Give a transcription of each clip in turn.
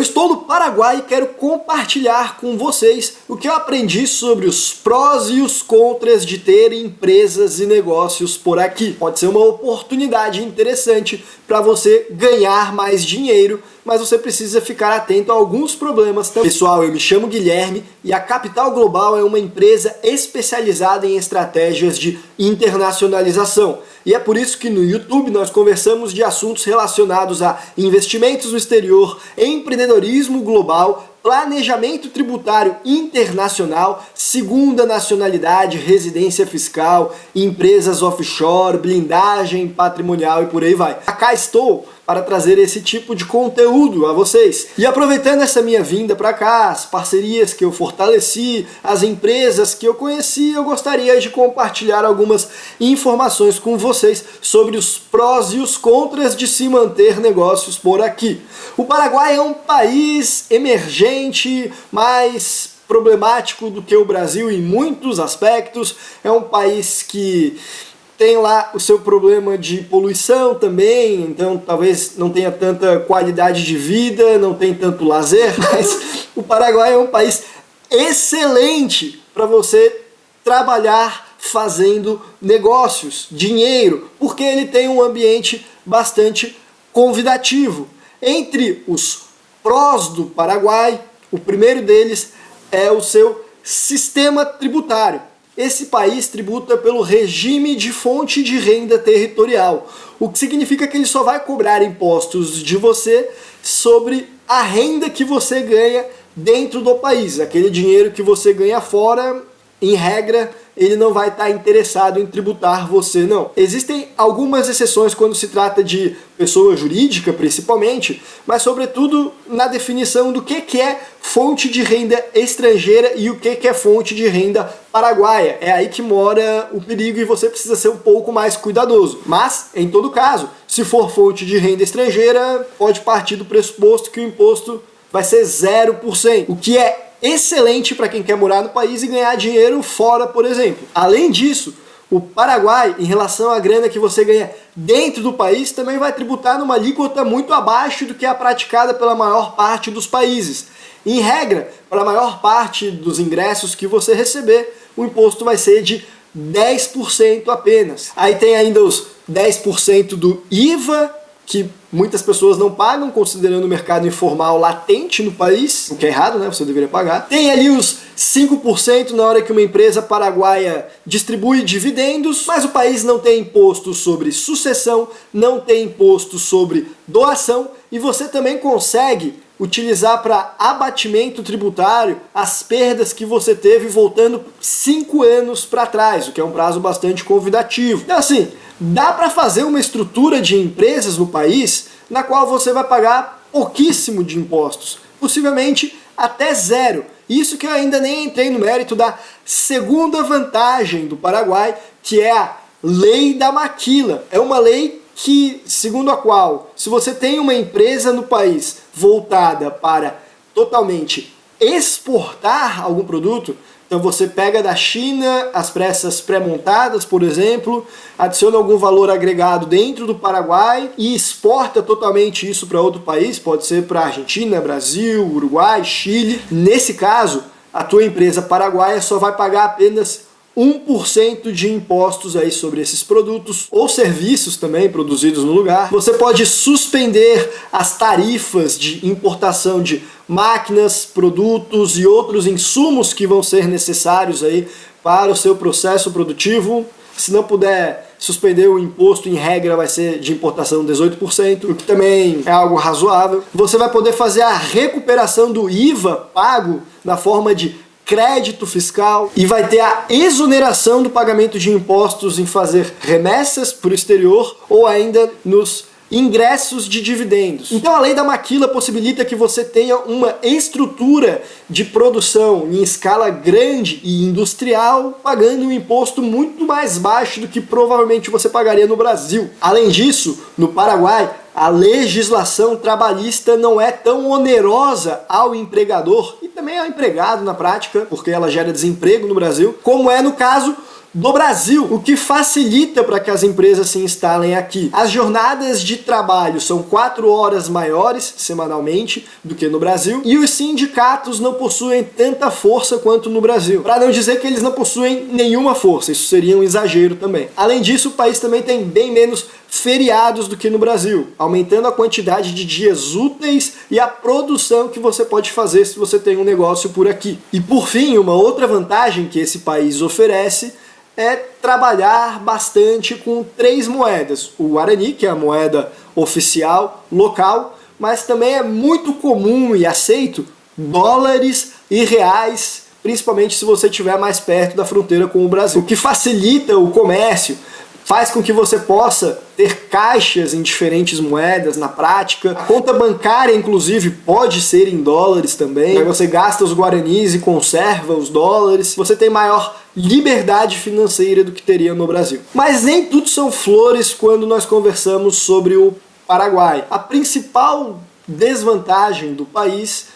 Eu estou no Paraguai e quero compartilhar com vocês o que eu aprendi sobre os prós e os contras de ter empresas e negócios por aqui. Pode ser uma oportunidade interessante para você ganhar mais dinheiro, mas você precisa ficar atento a alguns problemas também. Pessoal, eu me chamo Guilherme e a Capital Global é uma empresa especializada em estratégias de internacionalização. E é por isso que no YouTube nós conversamos de assuntos relacionados a investimentos no exterior, empreendedorismo global, planejamento tributário internacional, segunda nacionalidade, residência fiscal, empresas offshore, blindagem patrimonial e por aí vai. Cá estou para trazer esse tipo de conteúdo a vocês. E aproveitando essa minha vinda para cá, as parcerias que eu fortaleci, as empresas que eu conheci, eu gostaria de compartilhar algumas informações com vocês sobre os prós e os contras de se manter negócios por aqui. O Paraguai é um país emergente, mais problemático do que o Brasil em muitos aspectos. É um país que tem lá o seu problema de poluição também, então talvez não tenha tanta qualidade de vida, não tem tanto lazer, mas o Paraguai é um país excelente para você trabalhar fazendo negócios, dinheiro, porque ele tem um ambiente bastante convidativo. Entre os prós do Paraguai, o primeiro deles é o seu sistema tributário. Esse país tributa pelo regime de fonte de renda territorial, o que significa que ele só vai cobrar impostos de você sobre a renda que você ganha dentro do país. Aquele dinheiro que você ganha fora, em regra, ele não vai estar interessado em tributar você, não. Existem algumas exceções quando se trata de pessoa jurídica, principalmente, mas sobretudo na definição do que é fonte de renda estrangeira e o que é fonte de renda paraguaia. É aí que mora o perigo e você precisa ser um pouco mais cuidadoso. Mas, em todo caso, se for fonte de renda estrangeira, pode partir do pressuposto que o imposto vai ser 0%, o que é excelente para quem quer morar no país e ganhar dinheiro fora, por exemplo. Além disso, o Paraguai, em relação à grana que você ganha dentro do país, também vai tributar numa alíquota muito abaixo do que é praticada pela maior parte dos países. Em regra, para a maior parte dos ingressos que você receber, o imposto vai ser de 10% apenas. Aí tem ainda os 10% do IVA, que muitas pessoas não pagam, considerando o mercado informal latente no país, o que é errado, né? Você deveria pagar. Tem ali os 5% na hora que uma empresa paraguaia distribui dividendos, mas o país não tem imposto sobre sucessão, não tem imposto sobre doação, e você também consegue utilizar para abatimento tributário as perdas que você teve voltando 5 anos para trás, o que é um prazo bastante convidativo. Então assim, dá para fazer uma estrutura de empresas no país na qual você vai pagar pouquíssimo de impostos, possivelmente até zero. Isso que eu ainda nem entrei no mérito da segunda vantagem do Paraguai, que é a Lei da Maquila. É uma lei que, segundo a qual, se você tem uma empresa no país voltada para totalmente exportar algum produto, então você pega da China as peças pré-montadas, por exemplo, adiciona algum valor agregado dentro do Paraguai e exporta totalmente isso para outro país, pode ser para Argentina, Brasil, Uruguai, Chile. Nesse caso, a tua empresa paraguaia só vai pagar apenas 1% de impostos aí sobre esses produtos ou serviços também produzidos no lugar. Você pode suspender as tarifas de importação de máquinas, produtos e outros insumos que vão ser necessários aí para o seu processo produtivo. Se não puder suspender o imposto, em regra vai ser de importação 18%, o que também é algo razoável. Você vai poder fazer a recuperação do IVA pago na forma de crédito fiscal e vai ter a exoneração do pagamento de impostos em fazer remessas para o exterior ou ainda nos ingressos de dividendos. Então a Lei da Maquila possibilita que você tenha uma estrutura de produção em escala grande e industrial, pagando um imposto muito mais baixo do que provavelmente você pagaria no Brasil. Além disso, no Paraguai, a legislação trabalhista não é tão onerosa ao empregador e também ao empregado na prática, porque ela gera desemprego no Brasil, como é no caso do Brasil, o que facilita para que as empresas se instalem aqui. As jornadas de trabalho são 4 horas maiores semanalmente do que no Brasil, e os sindicatos não possuem tanta força quanto no Brasil. Para não dizer que eles não possuem nenhuma força, isso seria um exagero também. Além disso, o país também tem bem menos feriados do que no Brasil, aumentando a quantidade de dias úteis e a produção que você pode fazer se você tem um negócio por aqui. E por fim, uma outra vantagem que esse país oferece é trabalhar bastante com 3 moedas. O Guarani, que é a moeda oficial local, mas também é muito comum e aceito dólares e reais, principalmente se você estiver mais perto da fronteira com o Brasil, o que facilita o comércio, faz com que você possa ter caixas em diferentes moedas na prática. A conta bancária, inclusive, pode ser em dólares também. Aí você gasta os guaranis e conserva os dólares. Você tem maior liberdade financeira do que teria no Brasil. Mas nem tudo são flores quando nós conversamos sobre o Paraguai. A principal desvantagem do país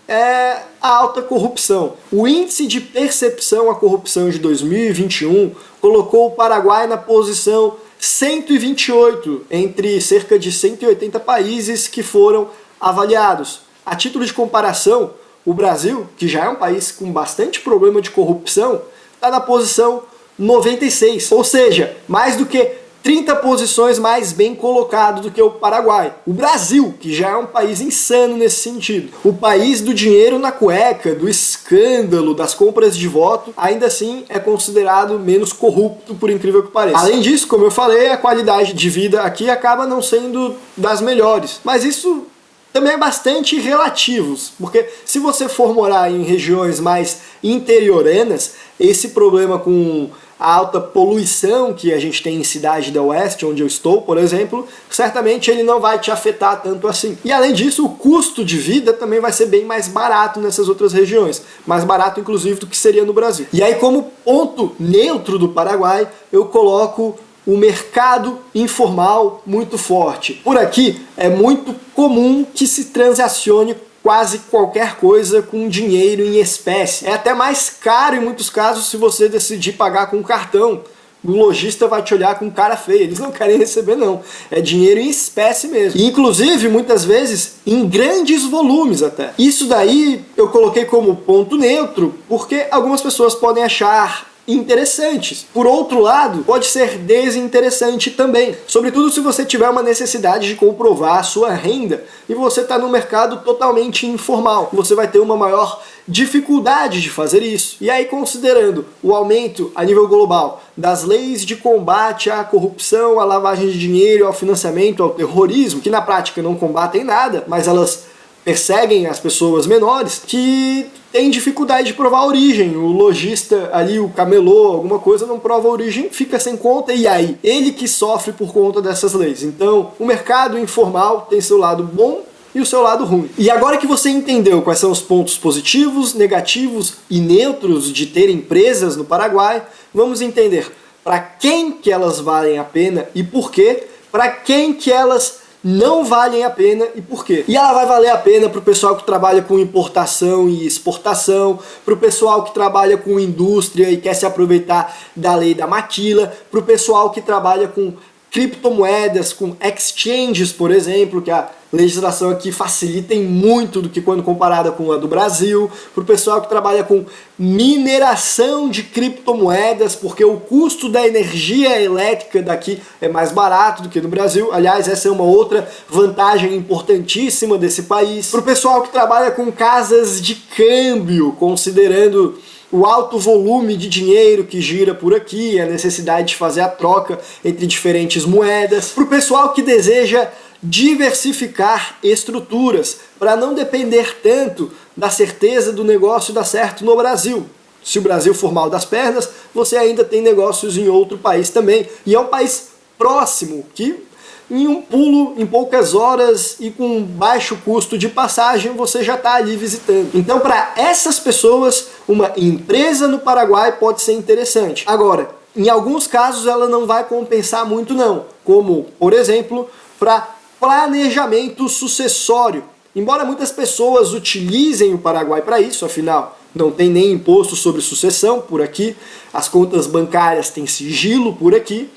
é a alta corrupção. O índice de percepção à corrupção de 2021 colocou o Paraguai na posição 128 entre cerca de 180 países que foram avaliados. A título de comparação, o Brasil, que já é um país com bastante problema de corrupção, está na posição 96, ou seja, mais do que 30 posições mais bem colocado do que o Paraguai. O Brasil, que já é um país insano nesse sentido. O país do dinheiro na cueca, do escândalo, das compras de voto, ainda assim é considerado menos corrupto, por incrível que pareça. Além disso, como eu falei, a qualidade de vida aqui acaba não sendo das melhores. Mas isso também é bastante relativo, porque se você for morar em regiões mais interioranas, esse problema com a alta poluição que a gente tem em Cidade do Oeste, onde eu estou, por exemplo, certamente ele não vai te afetar tanto assim. E além disso, o custo de vida também vai ser bem mais barato nessas outras regiões, mais barato inclusive do que seria no Brasil. E aí, como ponto neutro do Paraguai, eu coloco o mercado informal muito forte. Por aqui é muito comum que se transacione quase qualquer coisa com dinheiro em espécie. É até mais caro em muitos casos se você decidir pagar com cartão. O lojista vai te olhar com cara feia, eles não querem receber não. É dinheiro em espécie mesmo. E, inclusive, muitas vezes, em grandes volumes até. Isso daí eu coloquei como ponto neutro, porque algumas pessoas podem achar interessantes. Por outro lado, pode ser desinteressante também, sobretudo se você tiver uma necessidade de comprovar a sua renda e você está no mercado totalmente informal. Você vai ter uma maior dificuldade de fazer isso. E aí, considerando o aumento a nível global das leis de combate à corrupção, à lavagem de dinheiro, ao financiamento, ao terrorismo, que na prática não combatem nada, mas elas perseguem as pessoas menores, que tem dificuldade de provar a origem. O lojista ali, o camelô, alguma coisa, não prova a origem, fica sem conta, e aí? Ele que sofre por conta dessas leis. Então, o mercado informal tem seu lado bom e o seu lado ruim. E agora que você entendeu quais são os pontos positivos, negativos e neutros de ter empresas no Paraguai, vamos entender para quem que elas valem a pena e por quê, para quem que elas não valem a pena e por quê. E ela vai valer a pena para o pessoal que trabalha com importação e exportação, para o pessoal que trabalha com indústria e quer se aproveitar da lei da maquila, para o pessoal que trabalha com criptomoedas, com exchanges, por exemplo, que a legislação aqui facilita em muito do que quando comparada com a do Brasil, para o pessoal que trabalha com mineração de criptomoedas, porque o custo da energia elétrica daqui é mais barato do que no Brasil. Aliás, essa é uma outra vantagem importantíssima desse país. Para o pessoal que trabalha com casas de câmbio, considerando o alto volume de dinheiro que gira por aqui, a necessidade de fazer a troca entre diferentes moedas. Para o pessoal que deseja diversificar estruturas, para não depender tanto da certeza do negócio dar certo no Brasil. Se o Brasil for mal das pernas, você ainda tem negócios em outro país também. E é um país próximo, que em um pulo, em poucas horas e com baixo custo de passagem, você já está ali visitando. Então, para essas pessoas, uma empresa no Paraguai pode ser interessante. Agora, em alguns casos ela não vai compensar muito não, como, por exemplo, para planejamento sucessório. Embora muitas pessoas utilizem o Paraguai para isso, afinal, não tem nem imposto sobre sucessão por aqui, as contas bancárias têm sigilo por aqui.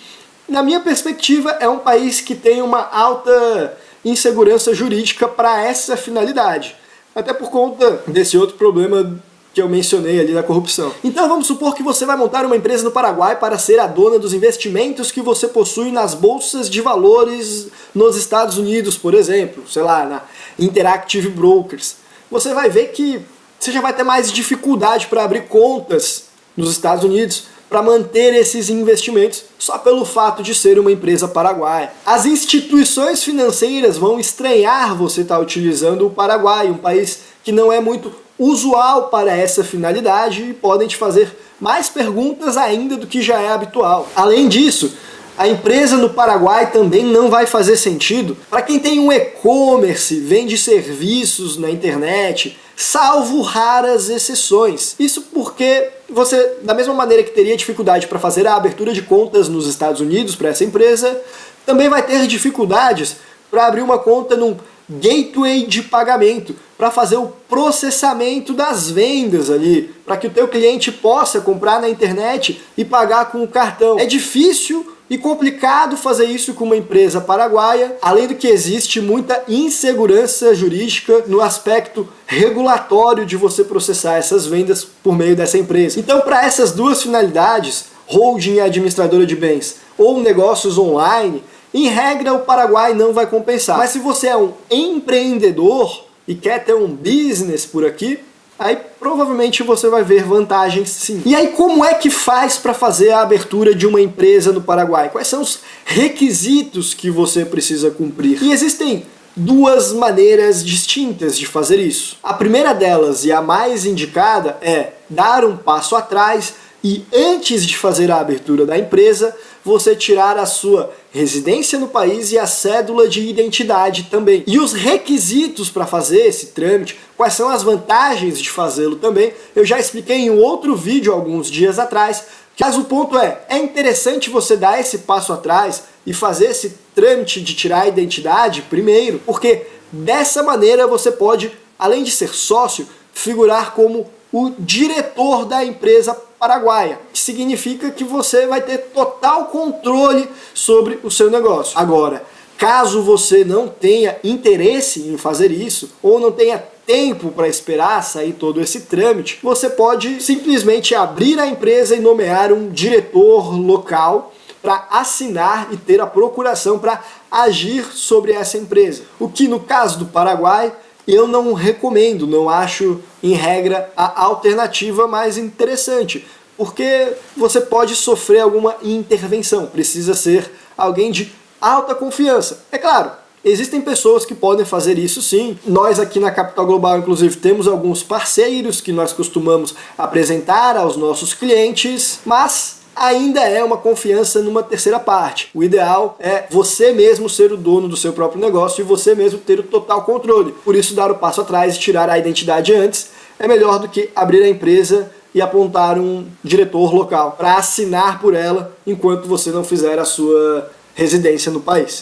Na minha perspectiva, é um país que tem uma alta insegurança jurídica para essa finalidade, até por conta desse outro problema que eu mencionei ali da corrupção. Então vamos supor que você vai montar uma empresa no Paraguai para ser a dona dos investimentos que você possui nas bolsas de valores nos Estados Unidos, por exemplo, sei lá, na Interactive Brokers. Você vai ver que você já vai ter mais dificuldade para abrir contas nos Estados Unidos, para manter esses investimentos só pelo fato de ser uma empresa paraguaia. As instituições financeiras vão estranhar você estar utilizando o Paraguai, um país que não é muito usual para essa finalidade, e podem te fazer mais perguntas ainda do que já é habitual. Além disso, a empresa no Paraguai também não vai fazer sentido para quem tem um e-commerce, vende serviços na internet, salvo raras exceções. Isso porque você, da mesma maneira que teria dificuldade para fazer a abertura de contas nos Estados Unidos para essa empresa, também vai ter dificuldades para abrir uma conta num gateway de pagamento, para fazer o processamento das vendas ali, para que o teu cliente possa comprar na internet e pagar com o cartão. É difícil e complicado fazer isso com uma empresa paraguaia, além do que existe muita insegurança jurídica no aspecto regulatório de você processar essas vendas por meio dessa empresa. Então, para essas duas finalidades, holding e administradora de bens ou negócios online, em regra o Paraguai não vai compensar. Mas se você é um empreendedor e quer ter um business por aqui, aí provavelmente você vai ver vantagens sim. E aí como é que faz para fazer a abertura de uma empresa no Paraguai? Quais são os requisitos que você precisa cumprir? E existem duas maneiras distintas de fazer isso. A primeira delas, e a mais indicada, é dar um passo atrás e antes de fazer a abertura da empresa, você tirar a sua residência no país e a cédula de identidade também. E os requisitos para fazer esse trâmite, quais são as vantagens de fazê-lo também, eu já expliquei em um outro vídeo alguns dias atrás. Mas o ponto é interessante você dar esse passo atrás e fazer esse trâmite de tirar a identidade primeiro, porque dessa maneira você pode, além de ser sócio, figurar como o diretor da empresa paraguaia, que significa que você vai ter total controle sobre o seu negócio. Agora, caso você não tenha interesse em fazer isso, ou não tenha tempo para esperar sair todo esse trâmite, você pode simplesmente abrir a empresa e nomear um diretor local para assinar e ter a procuração para agir sobre essa empresa. O que no caso do Paraguai eu não recomendo, não acho em regra a alternativa mais interessante, porque você pode sofrer alguma intervenção, precisa ser alguém de alta confiança. É claro, existem pessoas que podem fazer isso sim. Nós aqui na Capital Global, inclusive, temos alguns parceiros que nós costumamos apresentar aos nossos clientes, mas ainda é uma confiança numa terceira parte. O ideal é você mesmo ser o dono do seu próprio negócio e você mesmo ter o total controle. Por isso, dar o passo atrás e tirar a identidade antes é melhor do que abrir a empresa e apontar um diretor local para assinar por ela enquanto você não fizer a sua residência no país.